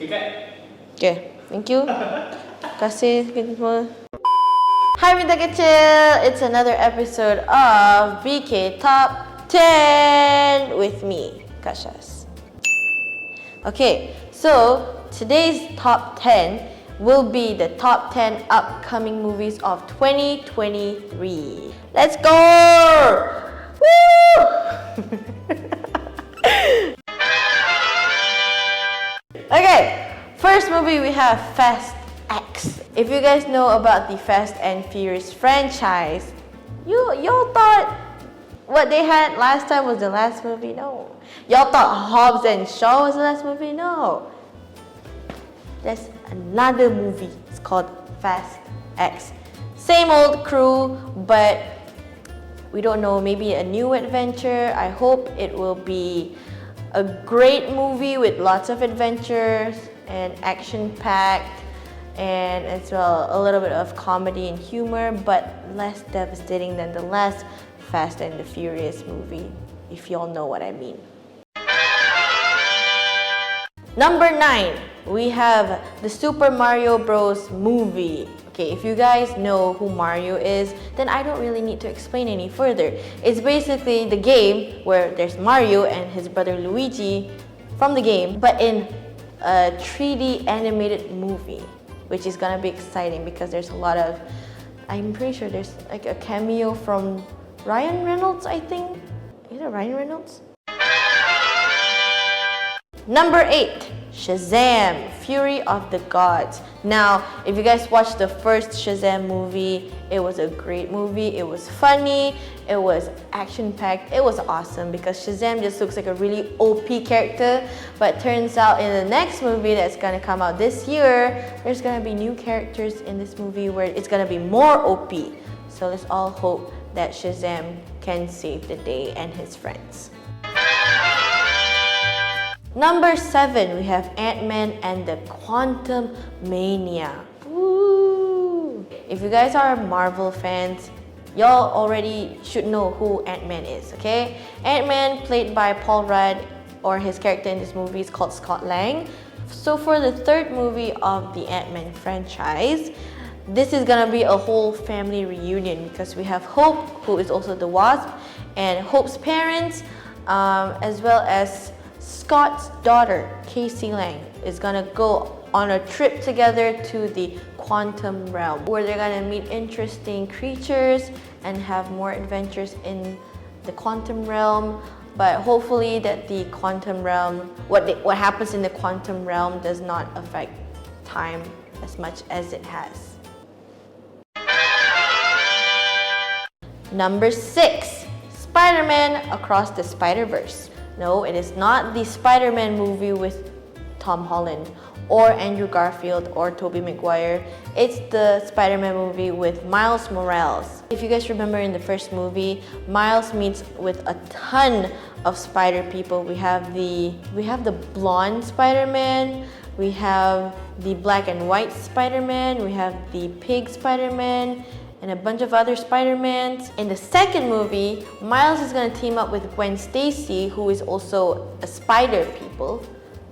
Okay, thank you. Kasih semua. Hi Bintang Kecil, it's another episode of BK Top 10 with me, Kashas. Okay, so today's top 10 will be the top 10 upcoming movies of 2023. Let's go! Woo! Okay, first movie we have Fast X. If you guys know about the Fast and Furious franchise, y'all thought what they had last time was the last movie? No. Y'all thought Hobbs and Shaw was the last movie? No. There's another movie. It's called Fast X. Same old crew, but we don't know, maybe a new adventure. I hope it will be a great movie with lots of adventures and action-packed, and as well a little bit of comedy and humor, but less devastating than the last Fast and the Furious movie, if y'all know what I mean. Number 9, we have the Super Mario Bros. Movie. Okay, if you guys know who Mario is, then I don't really need to explain any further. It's basically the game where there's Mario and his brother Luigi from the game, but in a 3D animated movie, which is gonna be exciting because there's a lot of, I'm pretty sure there's like a cameo from Ryan Reynolds, I think. Is it Ryan Reynolds? Number 8, Shazam! Fury of the Gods. Now, if you guys watched the first Shazam movie, it was a great movie. It was funny, it was action-packed, it was awesome because Shazam just looks like a really OP character. But turns out in the next movie that's gonna come out this year, there's gonna be new characters in this movie where it's gonna be more OP. So let's all hope that Shazam can save the day and his friends. Number 7, we have AntMan and the Quantum Mania. Woo! If you guys are Marvel fans, y'all already should know who AntMan is, okay? AntMan, played by Paul Rudd, or his character in this movie is called Scott Lang. So for the third movie of the AntMan franchise, this is gonna be a whole family reunion because we have Hope, who is also the Wasp, and Hope's parents, as well as Scott's daughter, Casey Lang, is gonna go on a trip together to the quantum realm where they're gonna meet interesting creatures and have more adventures in the quantum realm. But hopefully that the quantum realm, what happens in the quantum realm does not affect time as much as it has. Number 6, Spider-Man Across the Spider-Verse. No, it is not the Spider-Man movie with Tom Holland or Andrew Garfield or Tobey Maguire. It's the Spider-Man movie with Miles Morales. If you guys remember in the first movie, Miles meets with a ton of spider people. We have the blonde Spider-Man, we have the black and white Spider-Man, we have the pig Spider-Man, and a bunch of other Spider-Mans. In the second movie, Miles is gonna team up with Gwen Stacy, who is also a spider people,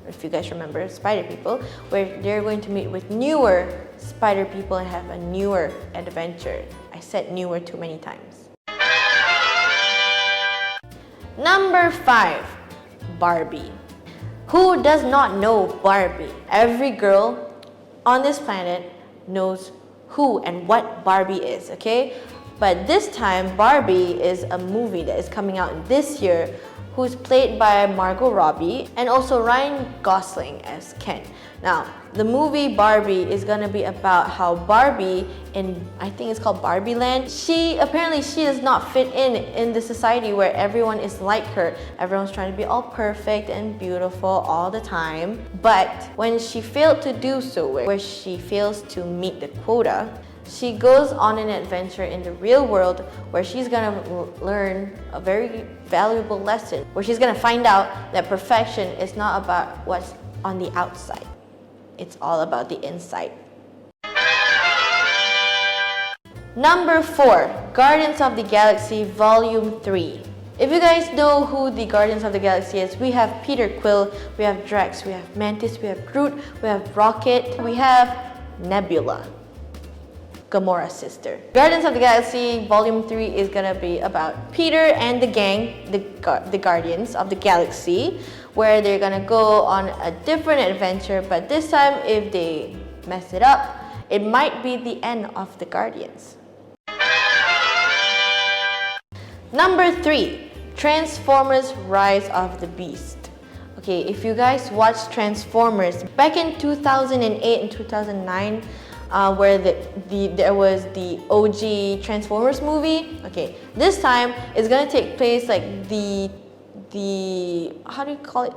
if you guys remember spider people, where they're going to meet with newer spider people and have a newer adventure. I said newer too many times. Number 5, Barbie. Who does not know Barbie? Every girl on this planet knows who and what Barbie is, okay? But this time, Barbie is a movie that is coming out this year, who's played by Margot Robbie and also Ryan Gosling as Ken. Now, the movie Barbie is gonna be about how Barbie in, I think it's called Barbie Land, she does not fit in the society where everyone is like her. Everyone's trying to be all perfect and beautiful all the time. But when she failed to do so, where she fails to meet the quota, she goes on an adventure in the real world where she's gonna learn a very valuable lesson, where she's gonna find out that perfection is not about what's on the outside. It's all about the inside. Number 4, Guardians of the Galaxy Volume 3. If you guys know who the Guardians of the Galaxy is, we have Peter Quill, we have Drax, we have Mantis, we have Groot, we have Rocket, we have Nebula, Gamora's sister. Guardians of the Galaxy Volume 3 is gonna be about Peter and the gang, the Guardians of the Galaxy, where they're gonna go on a different adventure, but this time if they mess it up, it might be the end of the Guardians. Number 3, Transformers Rise of the Beast. Okay, if you guys watched Transformers back in 2008 and 2009, where there was the OG Transformers movie. Okay, this time it's gonna take place like the how do you call it?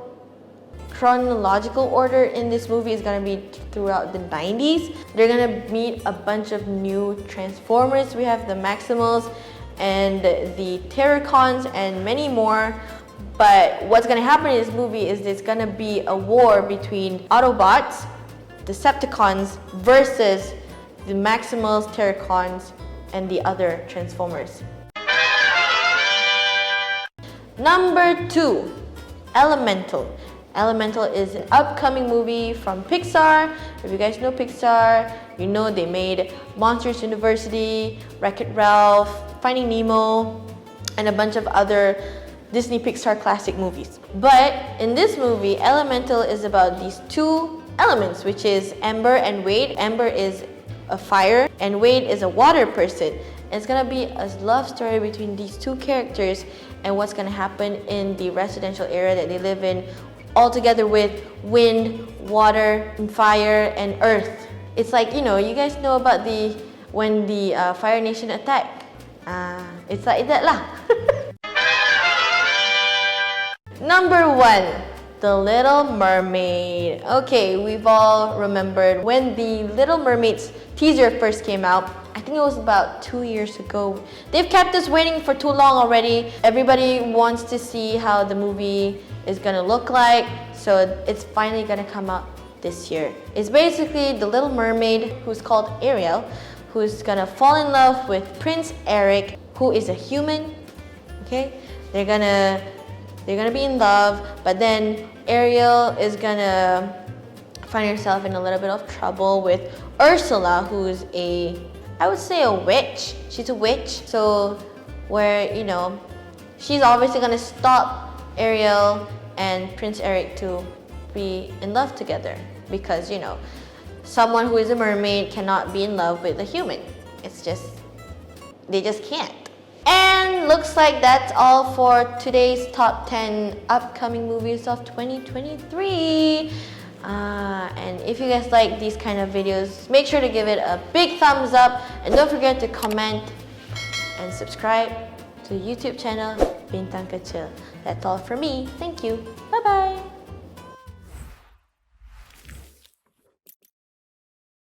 Chronological order in this movie is gonna be throughout the 90s. They're gonna meet a bunch of new Transformers. We have the Maximals and the Terracons and many more. But what's gonna happen in this movie is there's gonna be a war between Autobots, Decepticons versus the Maximals, Terracons, and the other Transformers. Number 2, Elemental. Elemental is an upcoming movie from Pixar. If you guys know Pixar, you know they made Monsters University, Wreck-It Ralph, Finding Nemo, and a bunch of other Disney Pixar classic movies. But in this movie, Elemental is about these two elements, which is Ember and Wade. Ember is a fire and Wade is a water person. And it's gonna be a love story between these two characters and what's gonna happen in the residential area that they live in, all together with wind, water, and fire, and earth. It's like, you know, you guys know about when the Fire Nation attack. It's like that lah. Number 1, The Little Mermaid. Okay, we've all remembered when the Little Mermaid's teaser first came out. I think it was about 2 years ago. They've kept us waiting for too long already. Everybody wants to see how the movie is gonna look like, so it's finally gonna come out this year. It's basically the Little Mermaid, who's called Ariel, who's gonna fall in love with Prince Eric, who is a human. Okay, they're gonna be in love, but then Ariel is gonna find herself in a little bit of trouble with Ursula, who's I would say a witch. She's a witch, so where, you know, she's obviously gonna stop Ariel and Prince Eric to be in love together, because, you know, someone who is a mermaid cannot be in love with a human. It's just, they just can't. And looks like that's all for today's top 10 upcoming movies of 2023. And if you guys like these kind of videos, make sure to give it a big thumbs up, and don't forget to comment and subscribe to the YouTube channel Bintang Kecil. That's all for me. Thank you. Bye bye.